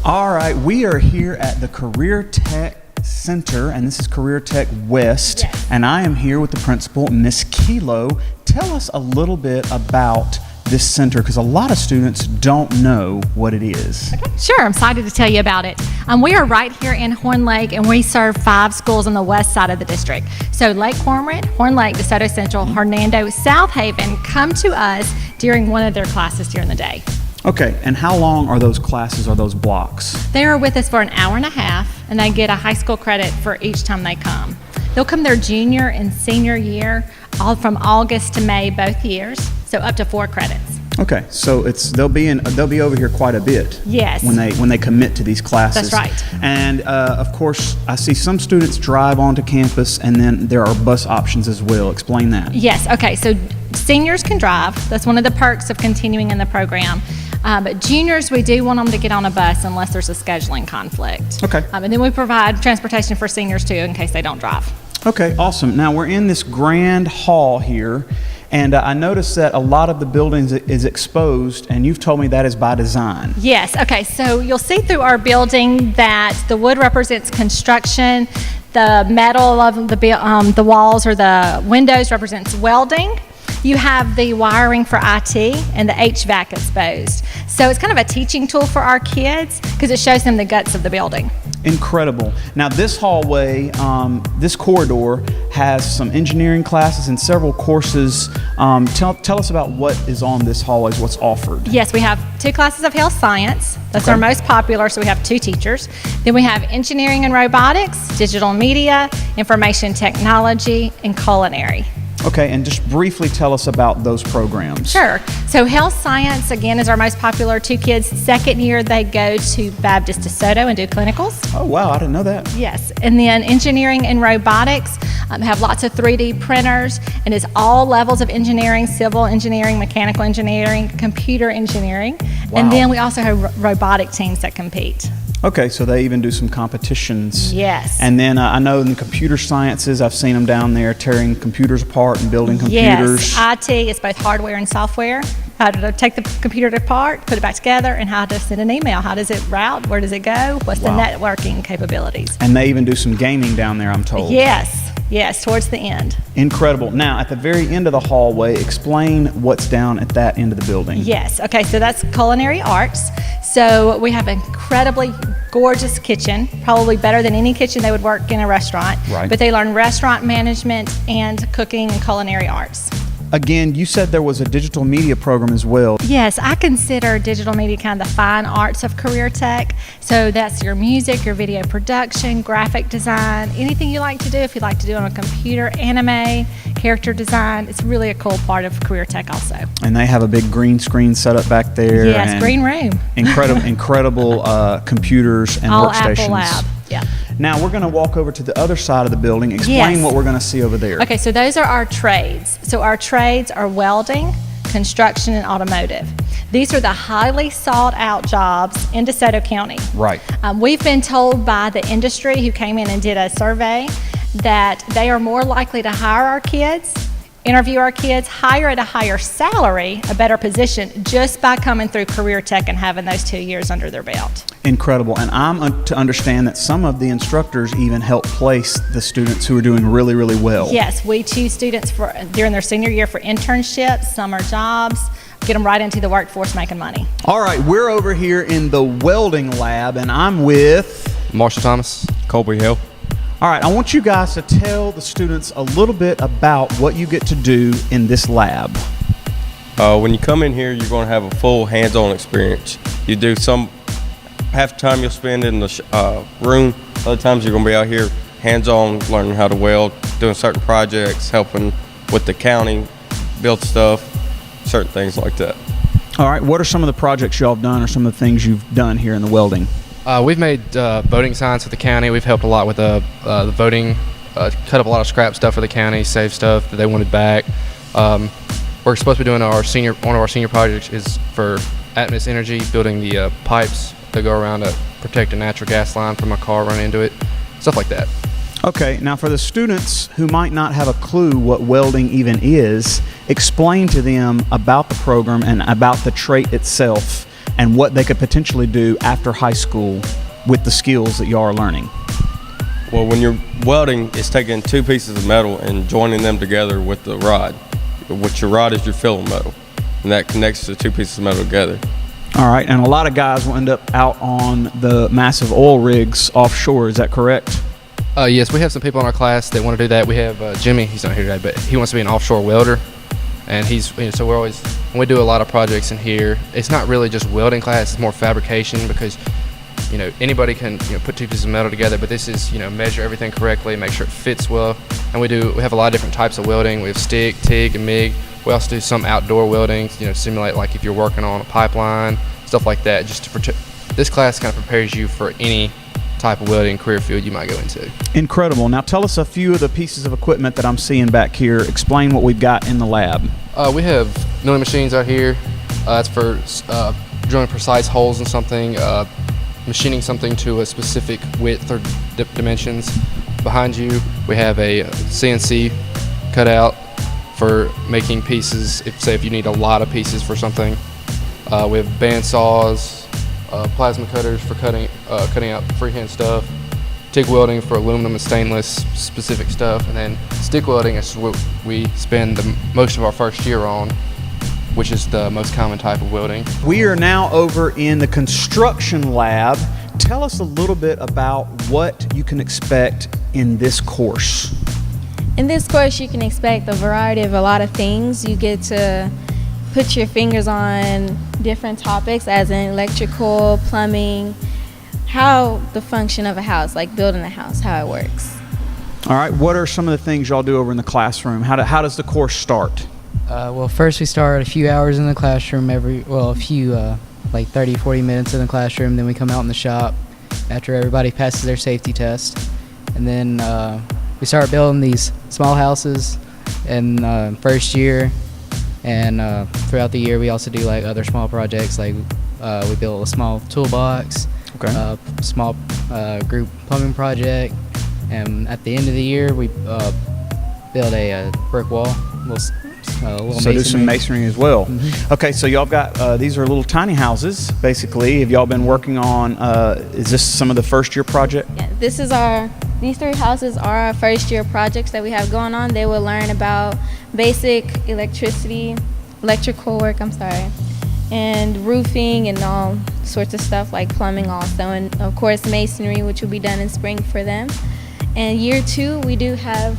All right, we are here at the Career Tech Center, and this is Career Tech West, Yes. and I am here with the principal, Miss Kilo. Tell us a little bit about this center, because a lot of students don't know what it is. Sure, I'm excited to tell you about it. We are right here in Horn Lake, and we serve 5 schools on the west side of the district. So Lake Cormorant, Horn Lake, DeSoto Central, Hernando, South Haven come to us during one of their classes during the day. Okay, and how long are those classes or those blocks? They are with us for an hour and a half, and they get a high school credit for each time they come. They'll come their junior and senior year, all from August to May, both years, so up to 4 credits. Okay, so they'll be over here quite a bit. Yes. When they commit to these classes. That's right. And of course, I see some students drive onto campus, and then there are bus options as well. Explain that. Yes, okay, so seniors can drive. That's one of the perks of continuing in the program. But juniors, we do want them to get on a bus unless there's a scheduling conflict. Okay. And then we provide transportation for seniors too in case they don't drive. Okay, awesome. Now we're in this grand hall here, and I noticed that a lot of the buildings is exposed, and you've told me that is by design. Yes, okay, so you'll see through our building that the wood represents construction, the metal of the walls or the windows represents welding. You have the wiring for IT and the HVAC exposed. So it's kind of a teaching tool for our kids because it shows them the guts of the building. Incredible. Now this hallway, this corridor has some engineering classes and several courses. Tell us about what is on this hallway, what's offered. Yes, we have 2 classes of health science. That's Okay. our most popular, so we have 2 teachers. Then we have engineering and robotics, digital media, information technology, and culinary. Okay, and just briefly tell us about those programs. Sure. So health science, again, is our most popular. 2 kids, second year, they go to Baptist DeSoto and do clinicals. Oh, wow, I didn't know that. Yes. And then engineering and robotics have lots of 3D printers, and it's all levels of engineering, civil engineering, mechanical engineering, computer engineering. Wow. And then we also have robotic teams that compete. Okay, so they even do some competitions. Yes. And then I know in the computer sciences, I've seen them down there tearing computers apart and building computers. Yes, IT is both hardware and software. How to take the computer apart, put it back together, and how to send an email. How does it route? Where does it go? What's Wow. the networking capabilities? And they even do some gaming down there, I'm told. Yes, towards the end. Incredible. Now, at the very end of the hallway, explain what's down at that end of the building. Yes, okay, so that's culinary arts. So we have an incredibly gorgeous kitchen, probably better than any kitchen they would work in a restaurant. Right. But they learn restaurant management and cooking and culinary arts. Again, you said there was a digital media program as well. Yes, I consider digital media kind of the fine arts of career tech. So that's your music, your video production, graphic design, anything you like to do. If you like to do it on a computer, anime, character design, it's really a cool part of career tech also. And they have a big green screen set up back there. Yes, and green room. incredible computers and All workstations. Apple Lab, yeah. Now we're going to walk over to the other side of the building. Explain Yes. what we're going to see over there. Okay, so those are our trades. So our trades are welding, construction, and automotive. These are the highly sought out jobs in DeSoto County. Right. We've been told by the industry who came in and did a survey that they are more likely to hire our kids, interview our kids, hire at a higher salary, a better position, just by coming through career tech and having those 2 years under their belt. Incredible. And I'm to understand that some of the instructors even help place the students who are doing really, really well. Yes, we choose students during their senior year for internships, summer jobs, get them right into the workforce making money. All right, we're over here in the Welding Lab, and I'm with Marshall Thomas, Colby Hill. All right, I want you guys to tell the students a little bit about what you get to do in this lab. When you come in here, you're going to have a full hands-on experience. You do half the time you'll spend in the room, other times you're going to be out here hands-on, learning how to weld, doing certain projects, helping with the county, build stuff, certain things like that. All right, what are some of the projects y'all have done or some of the things you've done here in the welding? We've made voting signs for the county. We've helped a lot with the voting, cut up a lot of scrap stuff for the county, save stuff that they wanted back. We're supposed to be doing one of our senior projects is for Atmos Energy, building the pipes that go around to protect a natural gas line from a car running into it, stuff like that. Okay, now for the students who might not have a clue what welding even is, explain to them about the program and about the trait itself and what they could potentially do after high school with the skills that y'all are learning. Well, when you're welding, it's taking two pieces of metal and joining them together with the rod. Which your rod is your filling metal, and that connects the two pieces of metal together. All right, and a lot of guys will end up out on the massive oil rigs offshore. Is that correct? Yes, we have some people in our class that want to do that. We have Jimmy, he's not here today, but he wants to be an offshore welder. And so we're always, when we do a lot of projects in here, it's not really just welding class, it's more fabrication, because anybody can put two pieces of metal together, but this is measure everything correctly, make sure it fits well. And we have a lot of different types of welding. We have stick, TIG, and MIG. We also do some outdoor welding, simulate like if you're working on a pipeline, stuff like that. Just to protect. This class kind of prepares you for any type of welding career field you might go into. Incredible. Now tell us a few of the pieces of equipment that I'm seeing back here. Explain what we've got in the lab. We have milling machines out here. That's for drilling precise holes in something, machining something to a specific width or dimensions. Behind you, we have a CNC cutout for making pieces. If you need a lot of pieces for something. We have band saws, plasma cutters for cutting out freehand stuff, TIG welding for aluminum and stainless specific stuff, and then stick welding is what we spend most of our first year on, which is the most common type of welding. We are now over in the construction lab. Tell us a little bit about what you can expect in this course. In this course, you can expect a variety of a lot of things. You get to put your fingers on different topics, as in electrical, plumbing, how the function of a house, like building a house, how it works. All right, what are some of the things y'all do over in the classroom? How does the course start? Well, first we start a few hours in the classroom, like 30, 40 minutes in the classroom. Then we come out in the shop after everybody passes their safety test. And then we start building these small houses in first year. And throughout the year, we also do like other small projects, like we built a small toolbox, Okay. small group plumbing project. And at the end of the year, we build a brick wall, little So do some masonry as well. Mm-hmm. Okay, so y'all got, these are little tiny houses, basically. Have y'all been working on, is this some of the first year project? Yeah, these three houses are our first year projects that we have going on. They will learn about basic electrical work, and roofing and all sorts of stuff like plumbing also. And of course, masonry, which will be done in spring for them. And year 2, we do have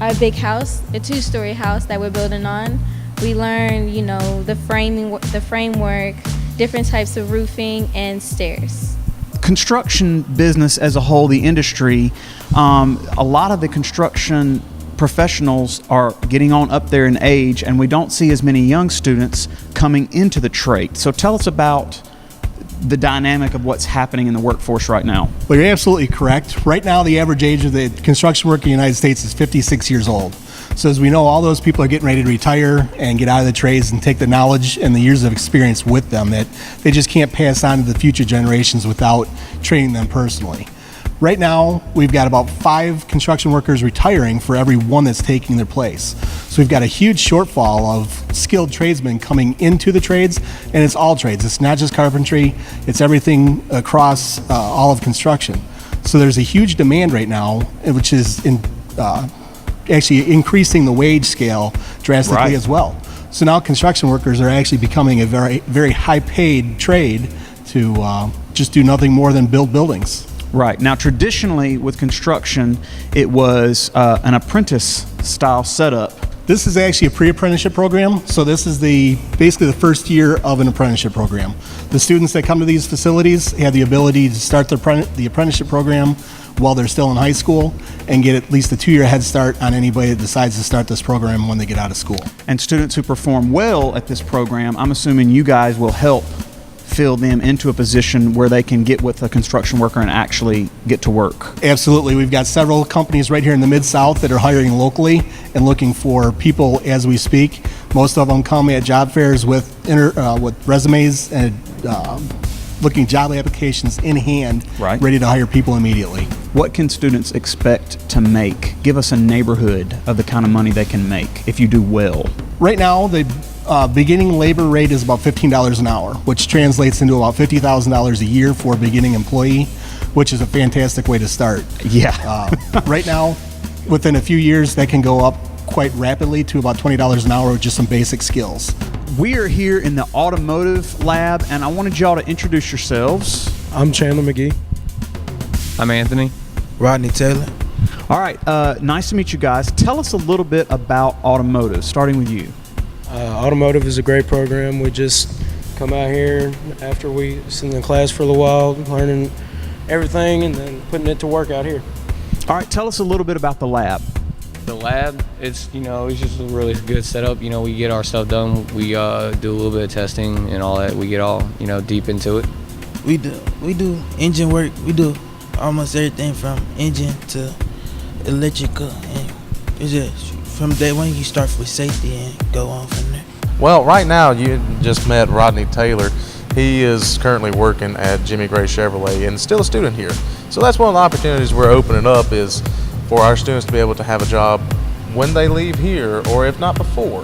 our big house, a 2-story house that we're building on. We learn, the framework, different types of roofing, and stairs. Construction business as a whole, the industry, a lot of the construction professionals are getting on up there in age, and we don't see as many young students coming into the trade. So tell us about the dynamic of what's happening in the workforce right now. Well, you're absolutely correct. Right now, the average age of the construction worker in the United States is 56 years old. So as we know, all those people are getting ready to retire and get out of the trades and take the knowledge and the years of experience with them that they just can't pass on to the future generations without training them personally. Right now, we've got about 5 construction workers retiring for every one that's taking their place. So we've got a huge shortfall of skilled tradesmen coming into the trades, and it's all trades. It's not just carpentry, it's everything across all of construction. So there's a huge demand right now, which is actually increasing the wage scale drastically Right. as well. So now construction workers are actually becoming a very, very high-paid trade to just do nothing more than build buildings. Right. Now, traditionally with construction, it was an apprentice style setup. This is actually a pre-apprenticeship program, so this is basically the first year of an apprenticeship program. The students that come to these facilities have the ability to start the apprenticeship program while they're still in high school and get at least a 2-year head start on anybody that decides to start this program when they get out of school. And students who perform well at this program, I'm assuming you guys will help fill them into a position where they can get with a construction worker and actually get to work. Absolutely. We've got several companies right here in the Mid-South that are hiring locally and looking for people as we speak. Most of them come at job fairs with resumes and looking job applications in hand, Right. ready to hire people immediately. What can students expect to make? Give us a neighborhood of the kind of money they can make if you do well. Right now, Beginning labor rate is about $15 an hour, which translates into about $50,000 a year for a beginning employee, which is a fantastic way to start. Yeah. Right now, within a few years, that can go up quite rapidly to about $20 an hour with just some basic skills. We are here in the Automotive Lab, and I wanted y'all to introduce yourselves. I'm Chandler McGee. I'm Anthony. Rodney Taylor. All right, nice to meet you guys. Tell us a little bit about automotive, starting with you. Automotive is a great program. We just come out here after we sit in the class for a little while, learning everything and then putting it to work out here. All right, tell us a little bit about the lab. The lab, it's just a really good setup. We get our stuff done. We do a little bit of testing and all that. We get all deep into it. We do engine work. We do almost everything from engine to electrical, and it's just from day one you start with safety and go on from there. Well, right now you just met Rodney Taylor. He is currently working at Jimmy Gray Chevrolet and still a student here. So that's one of the opportunities we're opening up, is for our students to be able to have a job when they leave here, or if not before.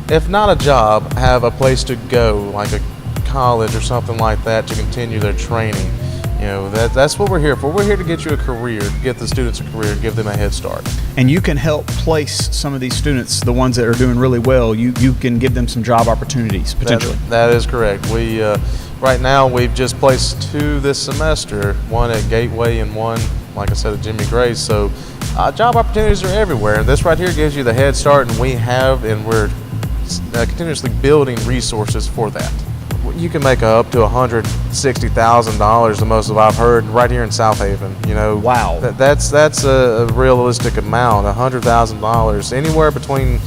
If not a job, have a place to go, like a college or something like that, to continue their training. That's what we're here for. We're here to get you a career, to get the students a career, give them a head start. And you can help place some of these students, the ones that are doing really well. You can give them some job opportunities, potentially. That is correct. We right now we've just placed 2 this semester, one at Gateway and one, like I said, at Jimmy Gray. So job opportunities are everywhere. This right here gives you the head start, and we're continuously building resources for that. You can make up to $160,000, the most of I've heard, right here in South Haven. Wow. That's a realistic amount. $100,000, anywhere between,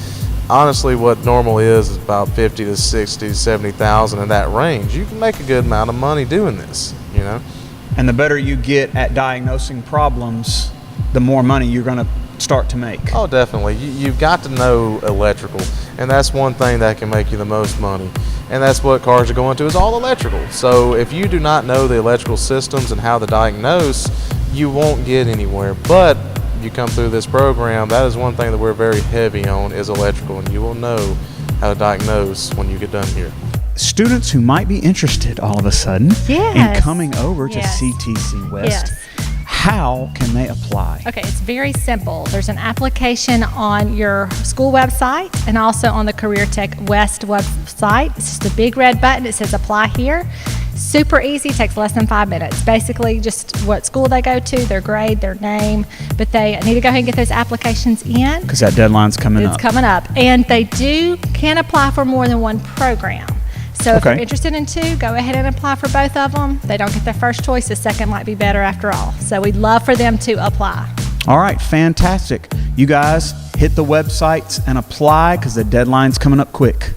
honestly, what normal is about 50 to 60, 70,000 in that range. You can make a good amount of money doing this. And the better you get at diagnosing problems, the more money you're going to start to make. Oh, definitely. You've got to know electrical, and that's one thing that can make you the most money. And that's what cars are going to, is all electrical. So if you do not know the electrical systems and how to diagnose, you won't get anywhere. But you come through this program, that is one thing that we're very heavy on, is electrical, and you will know how to diagnose when you get done here. Students who might be interested all of a sudden in coming over to CTC West, how can they apply? Okay, it's very simple. There's an application on your school website and also on the Career Tech West website. It's just a big red button. It says apply here. Super easy, takes less than 5 minutes. Basically just what school they go to, their grade, their name, but they need to go ahead and get those applications in. Because that deadline's coming up. It's coming up. And they can apply for more than one program. So if you're interested in 2, go ahead and apply for both of them. They don't get their first choice. The second might be better after all. So we'd love for them to apply. All right, fantastic. You guys hit the websites and apply, because the deadline's coming up quick.